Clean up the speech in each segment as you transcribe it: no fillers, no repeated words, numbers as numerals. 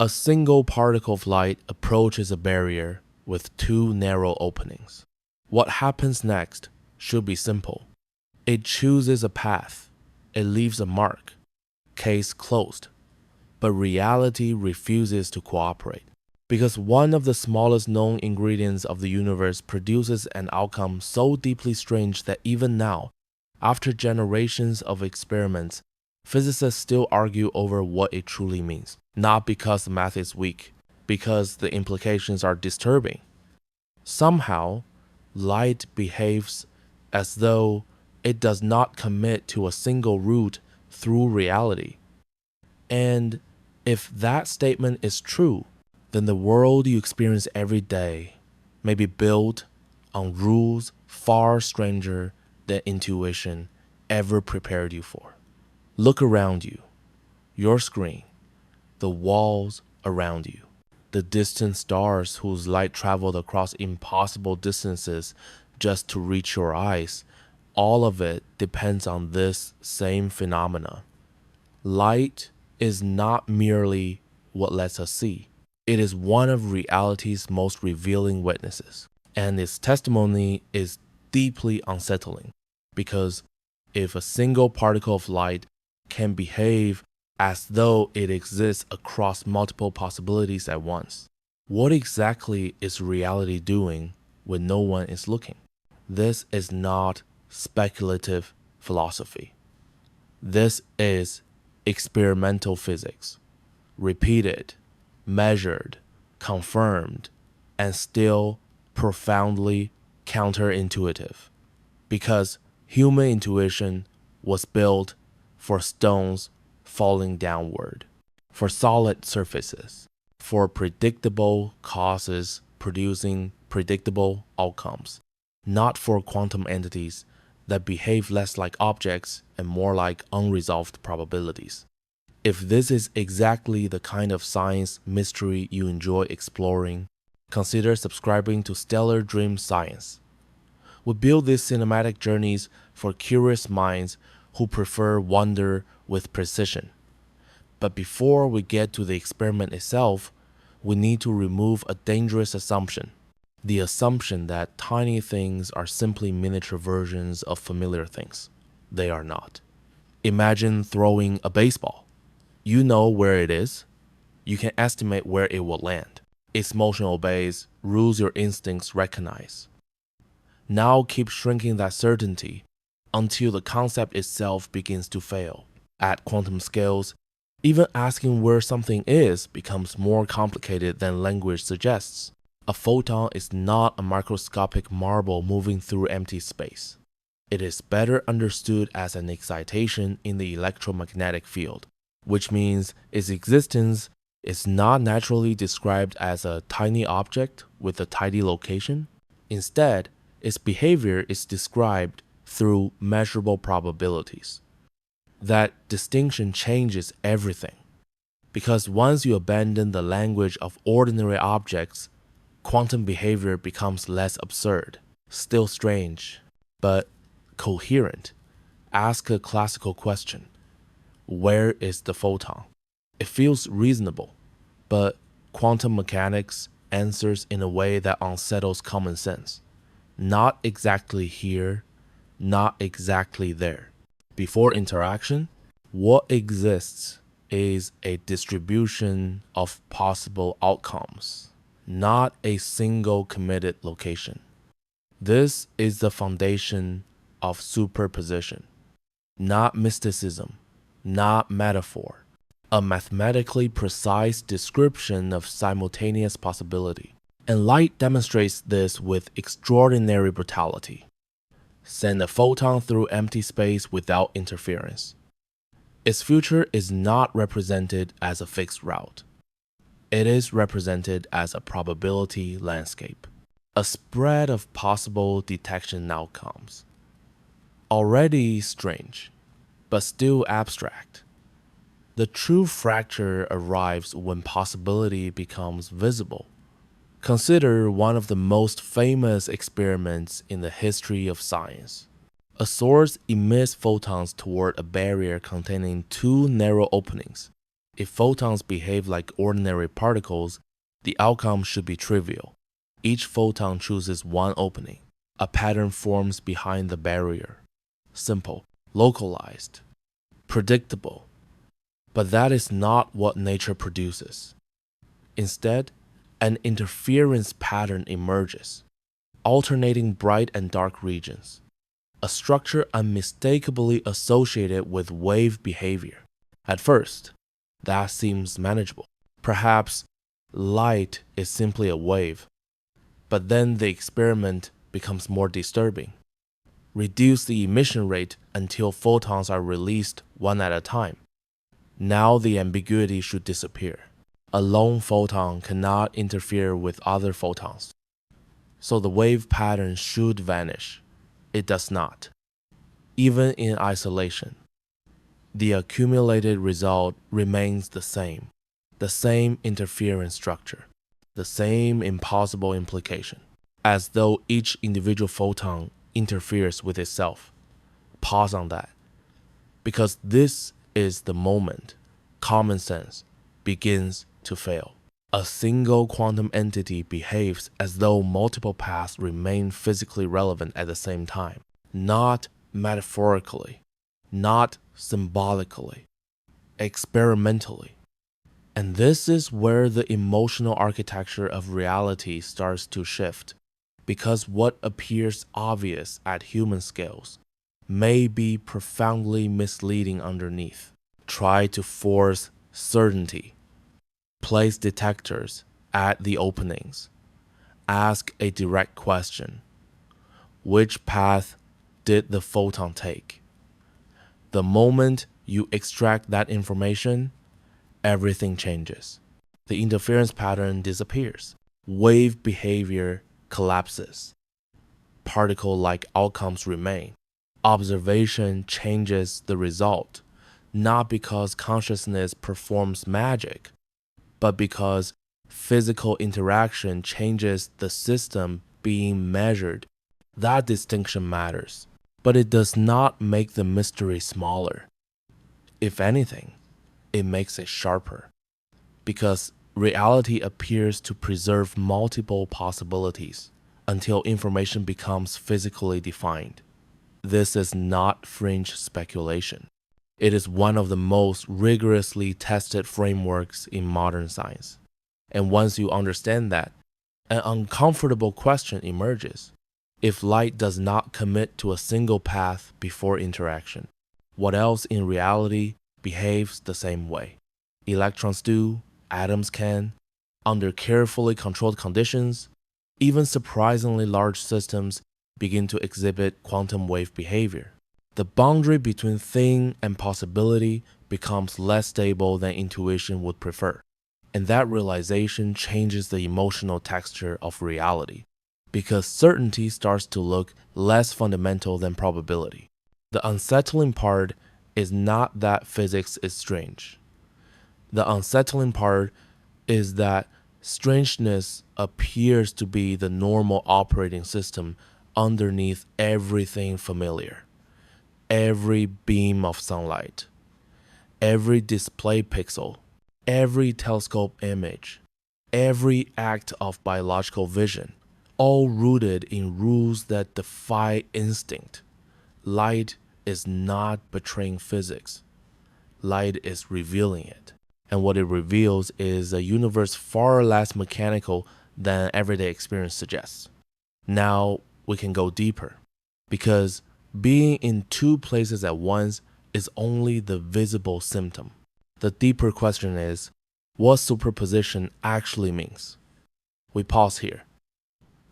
A single particle of light approaches a barrier with two narrow openings. What happens next should be simple. It chooses a path. It leaves a mark. Case closed. But reality refuses to cooperate. Because one of the smallest known ingredients of the universe produces an outcome so deeply strange that even now, after generations of experiments, physicists still argue over what it truly means. Not because the math is weak, because the implications are disturbing. Somehow, light behaves as though it does not commit to a single route through reality. And if that statement is true, then the world you experience every day may be built on rules far stranger than intuition ever prepared you for. Look around you, your screen, the walls around you, the distant stars whose light traveled across impossible distances just to reach your eyes. All of it depends on this same phenomena. Light is not merely what lets us see. It is one of reality's most revealing witnesses, and its testimony is deeply unsettling because if a single particle of light can behave as though it exists across multiple possibilities at once, what exactly is reality doing when no one is looking? This is not speculative philosophy. This is experimental physics, repeated, measured, confirmed, and still profoundly counterintuitive. Because human intuition was built for stones falling downward, for solid surfaces, for predictable causes producing predictable outcomes, not for quantum entities that behave less like objects and more like unresolved probabilities. If this is exactly the kind of science mystery you enjoy exploring, consider subscribing to Stellar Dream Science. We build these cinematic journeys for curious minds who prefer wonder with precision. But before we get to the experiment itself, we need to remove a dangerous assumption. The assumption that tiny things are simply miniature versions of familiar things. They are not. Imagine throwing a baseball. You know where it is. You can estimate where it will land. Its motion obeys rules your instincts recognize. Now keep shrinking that certainty until the concept itself begins to fail. At quantum scales, even asking where something is becomes more complicated than language suggests. A photon is not a microscopic marble moving through empty space. It is better understood as an excitation in the electromagnetic field, which means its existence is not naturally described as a tiny object with a tidy location. Instead, its behavior is described through measurable probabilities. That distinction changes everything, because once you abandon the language of ordinary objects, quantum behavior becomes less absurd, still strange, but coherent. Ask a classical question. Where is the photon? It feels reasonable, but quantum mechanics answers in a way that unsettles common sense. Not exactly here, not exactly there. Before interaction, what exists is a distribution of possible outcomes, not a single committed location. This is the foundation of superposition, not mysticism, not metaphor, a mathematically precise description of simultaneous possibility. And light demonstrates this with extraordinary brutality. Send a photon through empty space without interference. Its future is not represented as a fixed route. It is represented as a probability landscape, a spread of possible detection outcomes. Already strange, but still abstract. The true fracture arrives when possibility becomes visible. Consider one of the most famous experiments in the history of science. A source emits photons toward a barrier containing two narrow openings. If photons behave like ordinary particles, the outcome should be trivial. Each photon chooses one opening. A pattern forms behind the barrier. Simple, localized, predictable. But that is not what nature produces. Instead, an interference pattern emerges, alternating bright and dark regions, a structure unmistakably associated with wave behavior. At first, that seems manageable. Perhaps light is simply a wave. But then the experiment becomes more disturbing. Reduce the emission rate until photons are released one at a time. Now the ambiguity should disappear. A lone photon cannot interfere with other photons. So the wave pattern should vanish. It does not. Even in isolation, the accumulated result remains the same interference structure, the same impossible implication, as though each individual photon interferes with itself. Pause on that, because this is the moment common sense begins to fail. A single quantum entity behaves as though multiple paths remain physically relevant at the same time, not metaphorically, not symbolically, experimentally. And this is where the emotional architecture of reality starts to shift, because what appears obvious at human scales may be profoundly misleading underneath. Try to force certainty. Place detectors at the openings. Ask a direct question. Which path did the photon take? The moment you extract that information, everything changes. The interference pattern disappears. Wave behavior collapses. Particle-like outcomes remain. Observation changes the result, not because consciousness performs magic, but because physical interaction changes the system being measured. That distinction matters, but it does not make the mystery smaller. If anything, it makes it sharper, because reality appears to preserve multiple possibilities until information becomes physically defined. This is not fringe speculation. It is one of the most rigorously tested frameworks in modern science. And once you understand that, an uncomfortable question emerges. If light does not commit to a single path before interaction, what else in reality behaves the same way? Electrons do, atoms can. Under carefully controlled conditions, even surprisingly large systems begin to exhibit quantum wave behavior. The boundary between thing and possibility becomes less stable than intuition would prefer. And that realization changes the emotional texture of reality, because certainty starts to look less fundamental than probability. The unsettling part is not that physics is strange. The unsettling part is that strangeness appears to be the normal operating system underneath everything familiar. Every beam of sunlight, every display pixel, every telescope image, every act of biological vision, all rooted in rules that defy instinct. Light is not betraying physics. Light is revealing it. And what it reveals is a universe far less mechanical than everyday experience suggests. Now we can go deeper, because being in two places at once is only the visible symptom. The deeper question is what superposition actually means. We pause here.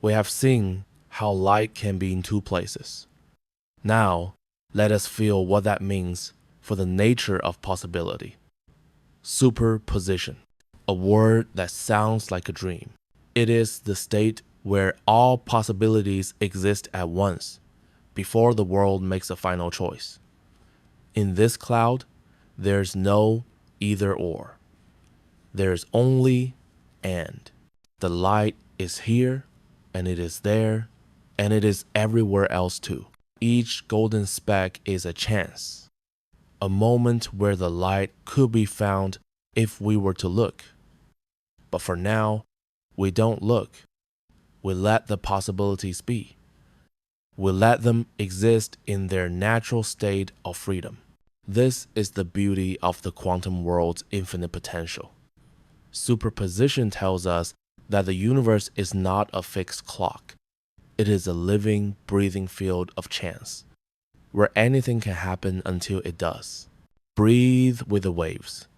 We have seen how light can be in two places. Now, let us feel what that means for the nature of possibility. Superposition, a word that sounds like a dream. It is the state where all possibilities exist at once, before the world makes a final choice. In this cloud, there's no either or. There's only and. The light is here, and it is there, and it is everywhere else too. Each golden speck is a chance, a moment where the light could be found if we were to look. But for now, we don't look. We let the possibilities be. We let them exist in their natural state of freedom. This is the beauty of the quantum world's infinite potential. Superposition tells us that the universe is not a fixed clock. It is a living, breathing field of chance, where anything can happen until it does. Breathe with the waves.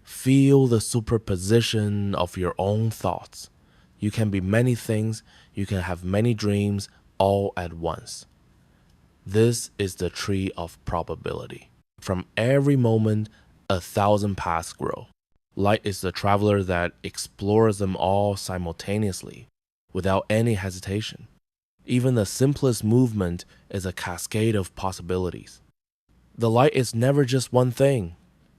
Feel the superposition of your own thoughts. You can be many things, you can have many dreams all at once. This is the tree of probability. From every moment, 1,000 paths grow. Light is the traveler that explores them all simultaneously, without any hesitation. Even the simplest movement is a cascade of possibilities. The light is never just one thing.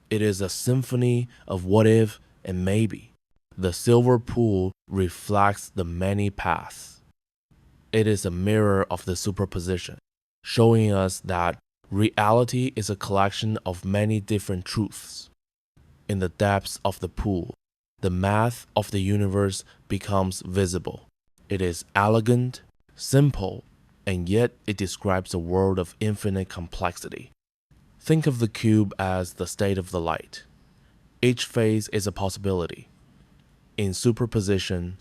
It is a symphony of what if and maybe. The silver pool reflects the many paths. It is a mirror of the superposition, showing us that reality is a collection of many different truths. In the depths of the pool, the math of the universe becomes visible. It is elegant, simple, and yet it describes a world of infinite complexity. Think of the cube as the state of the light. Each phase is a possibility. In superposition,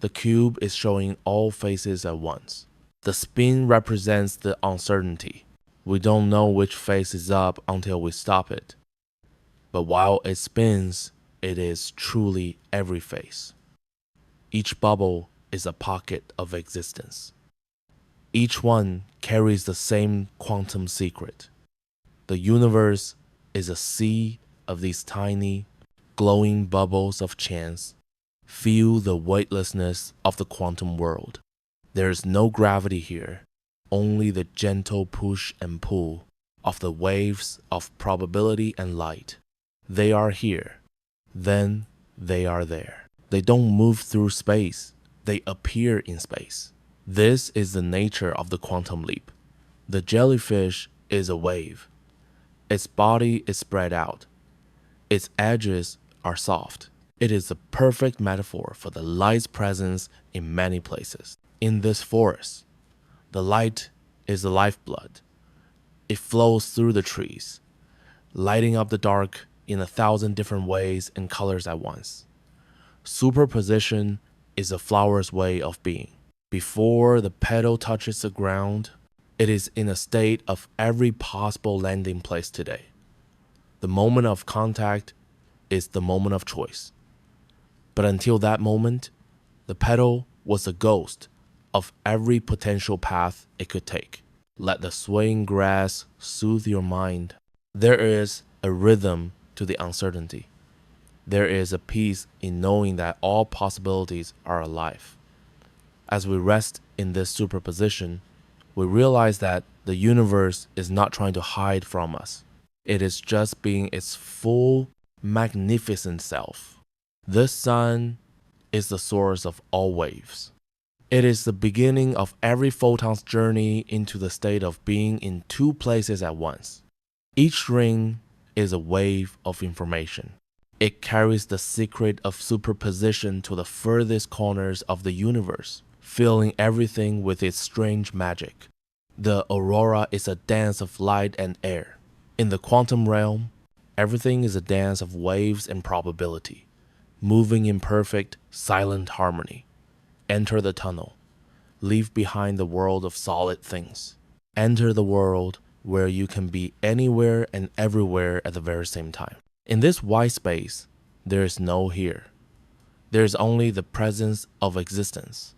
the cube is showing all phases at once. The spin represents the uncertainty. We don't know which phase is up until we stop it. But while it spins, it is truly every phase. Each bubble is a pocket of existence. Each one carries the same quantum secret. The universe is a sea of these tiny, glowing bubbles of chance. Feel the weightlessness of the quantum world. There is no gravity here, only the gentle push and pull of the waves of probability and light. They are here, then they are there. They don't move through space, they appear in space. This is the nature of the quantum leap. The jellyfish is a wave. Its body is spread out. Its edges are soft. It is a perfect metaphor for the light's presence in many places. In this forest, the light is the lifeblood. It flows through the trees, lighting up the dark in 1,000 different ways and colors at once. Superposition is a flower's way of being. Before the petal touches the ground, it is in a state of every possible landing place today. The moment of contact is the moment of choice. But until that moment, the petal was a ghost of every potential path it could take. Let the swaying grass soothe your mind. There is a rhythm to the uncertainty. There is a peace in knowing that all possibilities are alive. As we rest in this superposition, we realize that the universe is not trying to hide from us. It is just being its full, magnificent self. This sun is the source of all waves. It is the beginning of every photon's journey into the state of being in two places at once. Each ring is a wave of information. It carries the secret of superposition to the furthest corners of the universe, filling everything with its strange magic. The aurora is a dance of light and air. In the quantum realm, everything is a dance of waves and probability, moving in perfect, silent harmony. Enter the tunnel. Leave behind the world of solid things. Enter the world where you can be anywhere and everywhere at the very same time. In this wide space, there is no here. There is only the presence of existence.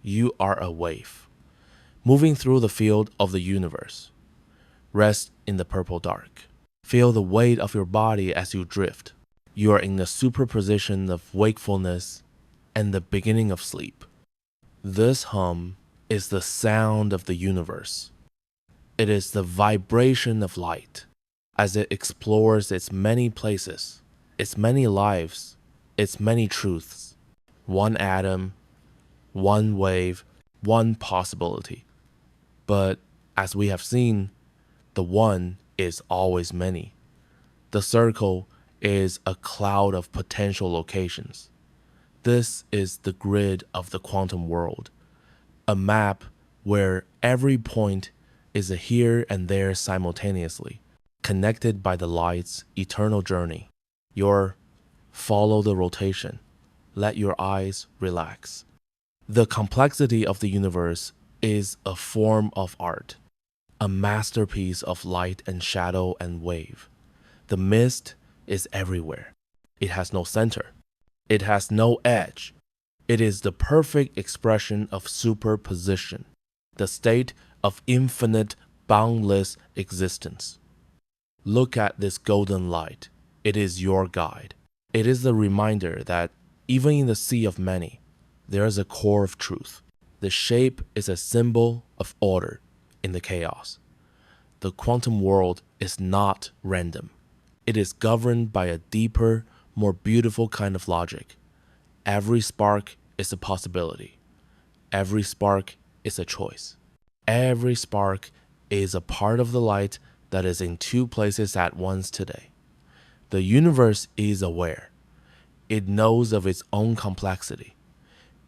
You are a wave, moving through the field of the universe. Rest in the purple dark. Feel the weight of your body as you drift. You are in the superposition of wakefulness and the beginning of sleep. This hum is the sound of the universe. It is the vibration of light as it explores its many places, its many lives, its many truths. One atom, one wave, one possibility. But as we have seen, the one is always many. The circle is a cloud of potential locations. This is the grid of the quantum world, a map where every point is a here and there simultaneously, connected by the light's eternal journey. Your follow the rotation. Let your eyes relax. The complexity of the universe is a form of art, a masterpiece of light and shadow and wave. The mist is everywhere. It has no center. It has no edge. It is the perfect expression of superposition, the state of infinite, boundless existence. Look at this golden light. It is your guide. It is the reminder that even in the sea of many, there is a core of truth. The shape is a symbol of order in the chaos. The quantum world is not random. It is governed by a deeper, more beautiful kind of logic. Every spark is a possibility. Every spark is a choice. Every spark is a part of the light that is in two places at once today. The universe is aware. It knows of its own complexity,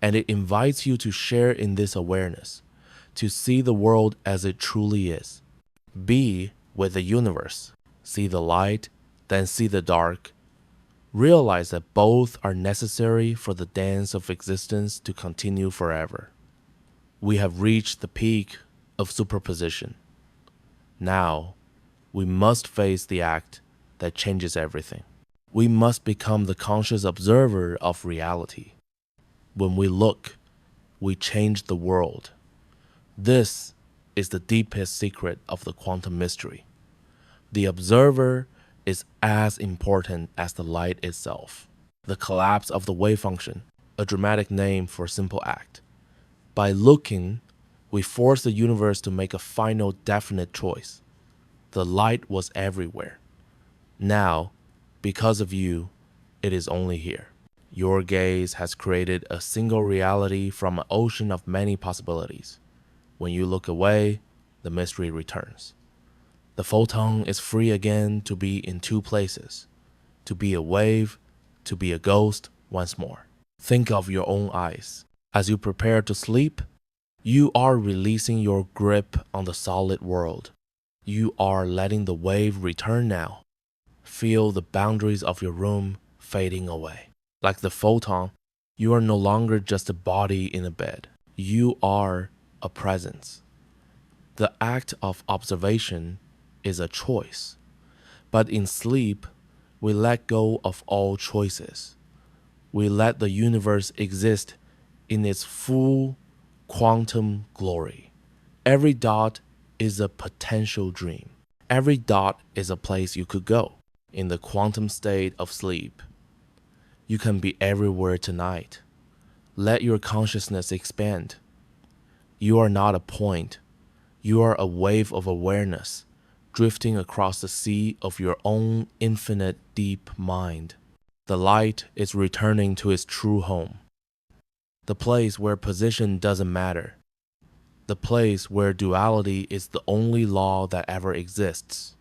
and it invites you to share in this awareness, to see the world as it truly is. Be with the universe. See the light, then see the dark. Realize that both are necessary for the dance of existence to continue forever. We have reached the peak of superposition. Now, we must face the act that changes everything. We must become the conscious observer of reality. When we look, we change the world. This is the deepest secret of the quantum mystery. The observer is as important as the light itself. The collapse of the wave function, a dramatic name for a simple act. By looking, we force the universe to make a final definite choice. The light was everywhere. Now, because of you, it is only here. Your gaze has created a single reality from an ocean of many possibilities. When you look away, the mystery returns. The photon is free again to be in two places, to be a wave, to be a ghost once more. Think of your own eyes. As you prepare to sleep, you are releasing your grip on the solid world. You are letting the wave return now. Feel the boundaries of your room fading away. Like the photon, you are no longer just a body in a bed. You are a presence. The act of observation is a choice. But in sleep, we let go of all choices. We let the universe exist in its full quantum glory. Every dot is a potential dream. Every dot is a place you could go. In the quantum state of sleep, you can be everywhere tonight. Let your consciousness expand. You are not a point. You are a wave of awareness drifting across the sea of your own infinite deep mind. The light is returning to its true home. The place where position doesn't matter. The place where duality is the only law that ever exists.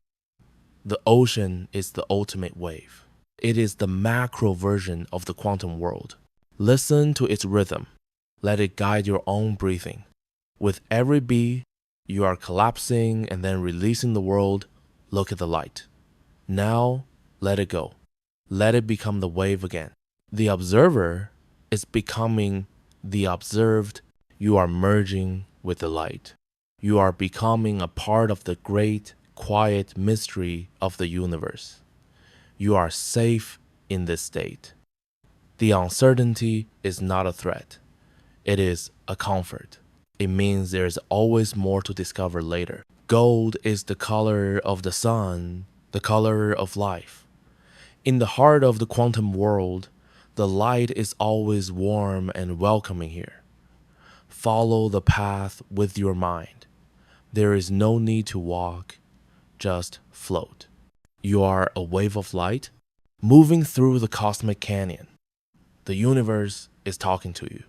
The ocean is the ultimate wave. It is the macro version of the quantum world. Listen to its rhythm. Let it guide your own breathing. With every beat, you are collapsing and then releasing the world. Look at the light. Now, let it go. Let it become the wave again. The observer is becoming the observed. You are merging with the light. You are becoming a part of the great, quiet mystery of the universe. You are safe in this state. The uncertainty is not a threat. It is a comfort. It means there is always more to discover later. Gold is the color of the sun, the color of life. In the heart of the quantum world, the light is always warm and welcoming here. Follow the path with your mind. There is no need to walk, just float. You are a wave of light moving through the cosmic canyon. The universe is talking to you.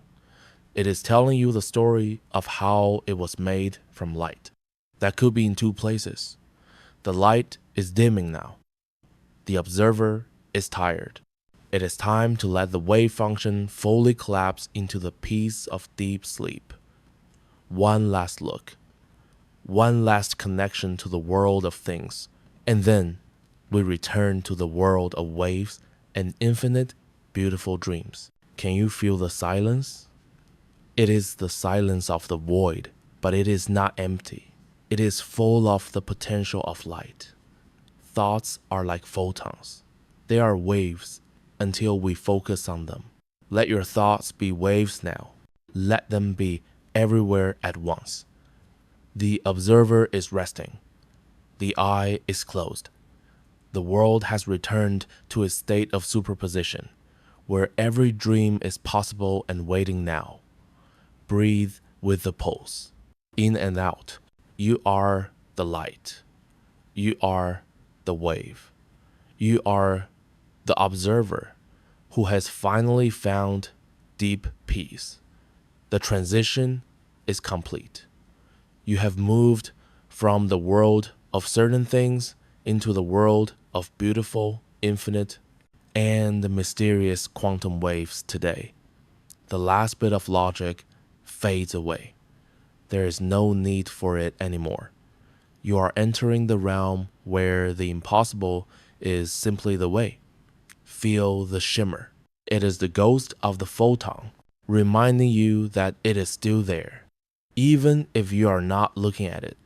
It is telling you the story of how it was made from light. That could be in two places. The light is dimming now. The observer is tired. It is time to let the wave function fully collapse into the peace of deep sleep. One last look, one last connection to the world of things, and then we return to the world of waves and infinite, beautiful dreams. Can you feel the silence? It is the silence of the void, but it is not empty. It is full of the potential of light. Thoughts are like photons. They are waves until we focus on them. Let your thoughts be waves now. Let them be everywhere at once. The observer is resting. The eye is closed. The world has returned to a state of superposition, where every dream is possible and waiting now. Breathe with the pulse. In and out. You are the light. You are the wave. You are the observer who has finally found deep peace. The transition is complete. You have moved from the world of certain things into the world of beautiful, infinite, and mysterious quantum waves today. The last bit of logic fades away. There is no need for it anymore. You are entering the realm where the impossible is simply the way. Feel the shimmer. It is the ghost of the photon, reminding you that it is still there, even if you are not looking at it.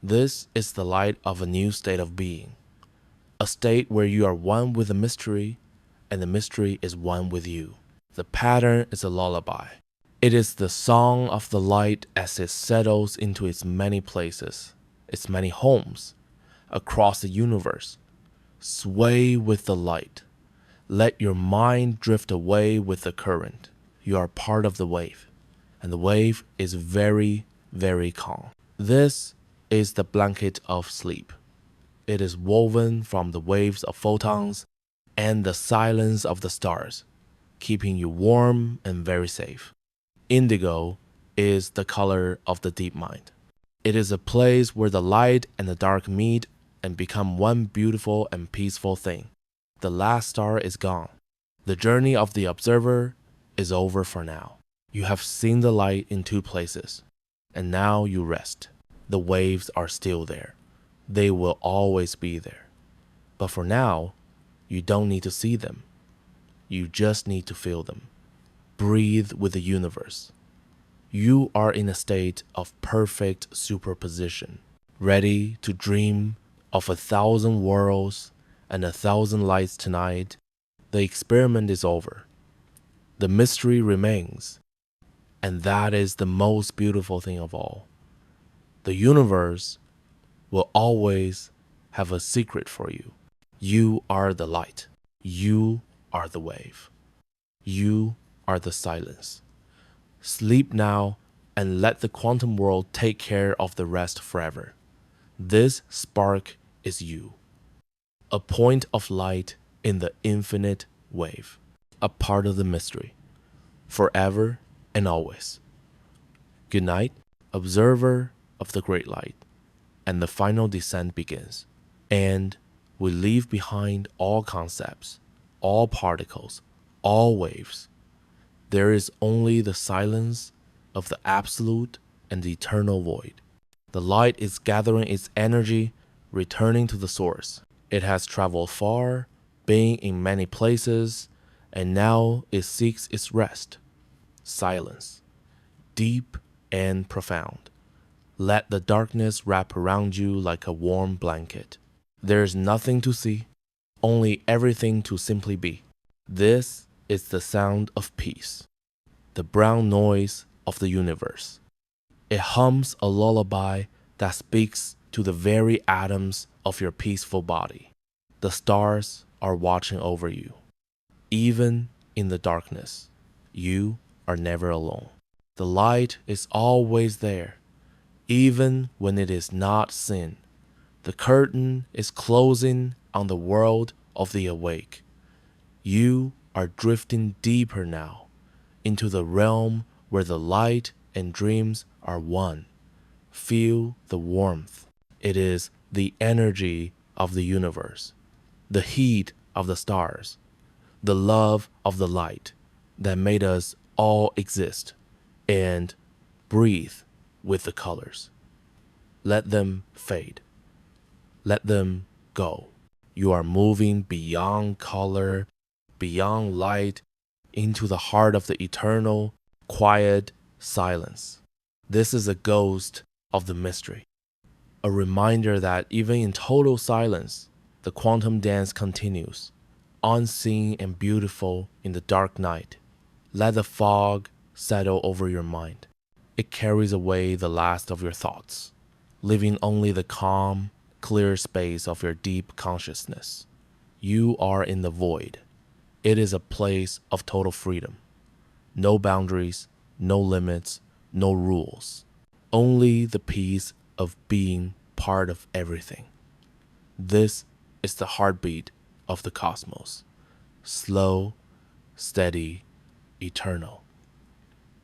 This is the light of a new state of being, a state where you are one with the mystery, and the mystery is one with you. The pattern is a lullaby. It is the song of the light as it settles into its many places, its many homes, across the universe. Sway with the light. Let your mind drift away with the current. You are part of the wave, and the wave is very, very calm. This is the blanket of sleep. It is woven from the waves of photons and the silence of the stars, keeping you warm and very safe. Indigo is the color of the deep mind. It is a place where the light and the dark meet and become one beautiful and peaceful thing. The last star is gone. The journey of the observer is over for now. You have seen the light in two places, and now you rest. The waves are still there. They will always be there. But for now, you don't need to see them. You just need to feel them. Breathe with the universe. You are in a state of perfect superposition, ready to dream of 1,000 worlds and 1,000 lights tonight. The experiment is over. The mystery remains, and that is the most beautiful thing of all. The universe will always have a secret for you. You are the light. You are the wave. You are the silence. Sleep now and let the quantum world take care of the rest forever. This spark is you, a point of light in the infinite wave, a part of the mystery, forever and always. Good night, observer of the great light, and the final descent begins. And we leave behind all concepts, all particles, all waves. There is only the silence of the absolute and eternal void. The light is gathering its energy, returning to the source. It has traveled far, been in many places, and now it seeks its rest. Silence, deep and profound. Let the darkness wrap around you like a warm blanket. There is nothing to see, only everything to simply be. This is the sound of peace, the brown noise of the universe. It hums a lullaby that speaks to the very atoms of your peaceful body. The stars are watching over you. Even in the darkness, you are never alone. The light is always there, even when it is not seen. The curtain is closing on the world of the awake. You are drifting deeper now into the realm where the light and dreams are one. Feel the warmth. It is the energy of the universe, the heat of the stars, the love of the light that made us all exist and breathe with the colors. Let them fade. Let them go. You are moving beyond color, beyond light, into the heart of the eternal, quiet silence. This is a ghost of the mystery, a reminder that even in total silence, the quantum dance continues, unseen and beautiful in the dark night. Let the fog settle over your mind. It carries away the last of your thoughts, leaving only the calm, clear space of your deep consciousness. You are in the void. It is a place of total freedom. No boundaries, no limits, no rules. Only the peace of being part of everything. This is the heartbeat of the cosmos. Slow, steady, eternal.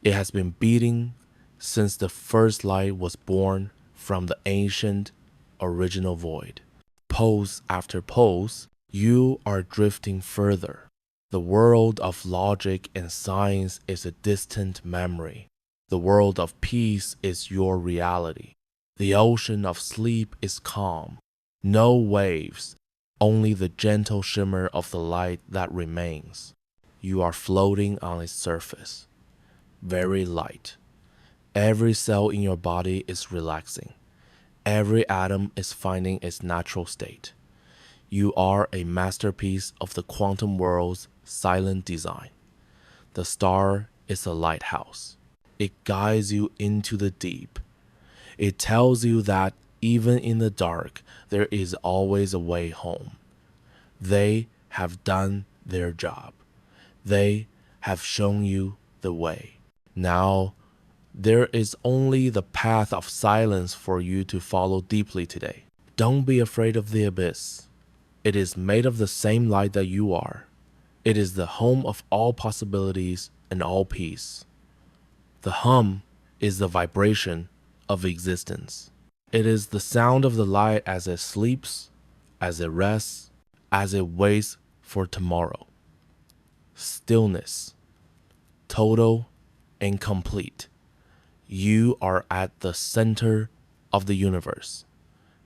It has been beating since the first light was born from the ancient, original void. Pulse after pulse, you are drifting further. The world of logic and science is a distant memory. The world of peace is your reality. The ocean of sleep is calm. No waves, only the gentle shimmer of the light that remains. You are floating on its surface, very light. Every cell in your body is relaxing. Every atom is finding its natural state. You are a masterpiece of the quantum world's silent design. The star is a lighthouse. It guides you into the deep. It tells you that even in the dark, there is always a way home. They have done their job. They have shown you the way. Now, there is only the path of silence for you to follow deeply today. Don't be afraid of the abyss. It is made of the same light that you are. It is the home of all possibilities and all peace. The hum is the vibration of existence. It is the sound of the light as it sleeps, as it rests, as it waits for tomorrow. Stillness, total and complete. You are at the center of the universe.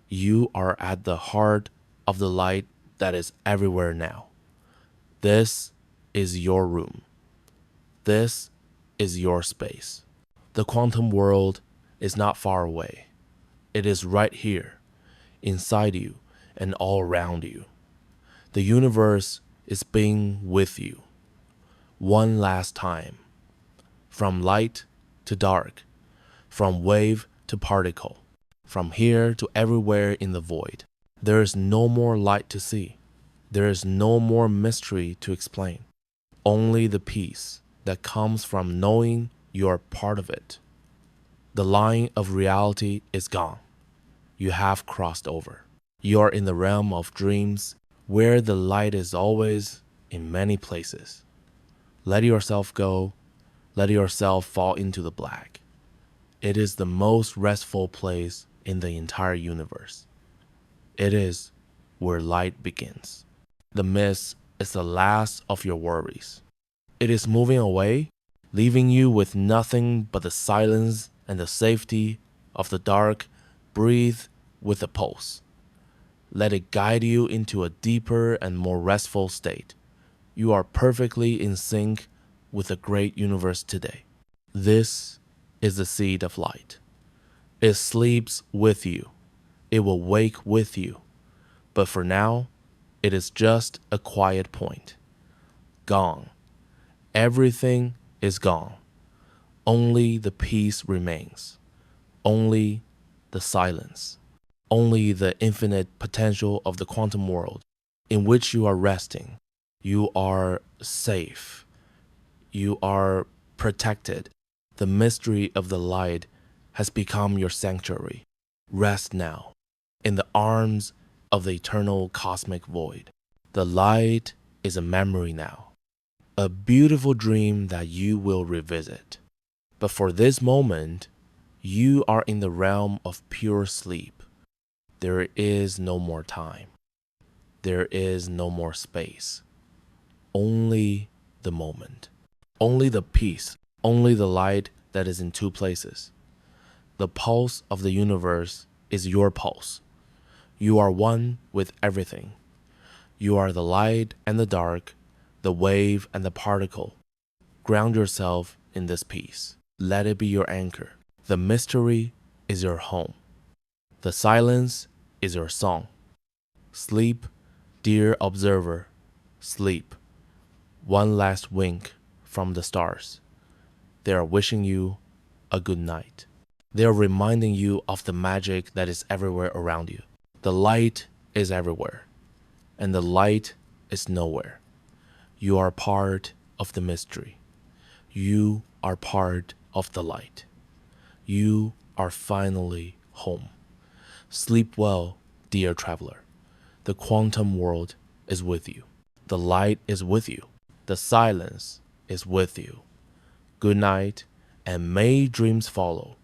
You are at the heart of the light that is everywhere now. This is your room. This is your space. The quantum world is not far away. It is right here, inside you and all around you. The universe is being with you. One last time. From light to dark, from wave to particle, from here to everywhere in the void. There is no more light to see. There is no more mystery to explain. Only the peace that comes from knowing you are part of it. The line of reality is gone. You have crossed over. You are in the realm of dreams where the light is always in many places. Let yourself go. Let yourself fall into the black. It is the most restful place in the entire universe. It is where light begins. The mist is the last of your worries. It is moving away, leaving you with nothing but the silence and the safety of the dark. Breathe with the pulse. Let it guide you into a deeper and more restful state. You are perfectly in sync with the great universe today. This is the seed of light. It sleeps with you. It will wake with you. But for now, it is just a quiet point. Gone. Everything is gone. Only the peace remains. Only the silence. Only the infinite potential of the quantum world in which you are resting. You are safe. You are protected. The mystery of the light has become your sanctuary. Rest now in the arms of the eternal cosmic void. The light is a memory now, a beautiful dream that you will revisit. But for this moment, you are in the realm of pure sleep. There is no more time. there is no more space, only the moment, only the peace, only the light that is in two places. The pulse of the universe is your pulse. You are one with everything. You are the light and the dark, the wave and the particle. Ground yourself in this peace. Let it be your anchor. The mystery is your home. The silence is your song. Sleep, dear observer, sleep. One last wink from the stars. They are wishing you a good night. They are reminding you of the magic that is everywhere around you. The light is everywhere, and the light is nowhere. You are part of the mystery. You are part of the light. You are finally home. Sleep well, dear traveler. The quantum world is with you. The light is with you. The silence is with you. Good night, and may dreams follow.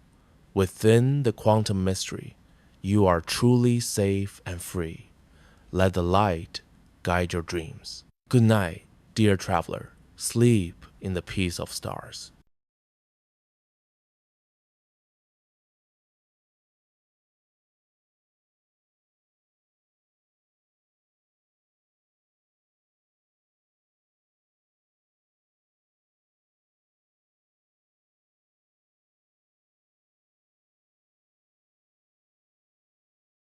Within the quantum mystery, you are truly safe and free. Let the light guide your dreams. Good night, dear traveler. Sleep in the peace of stars.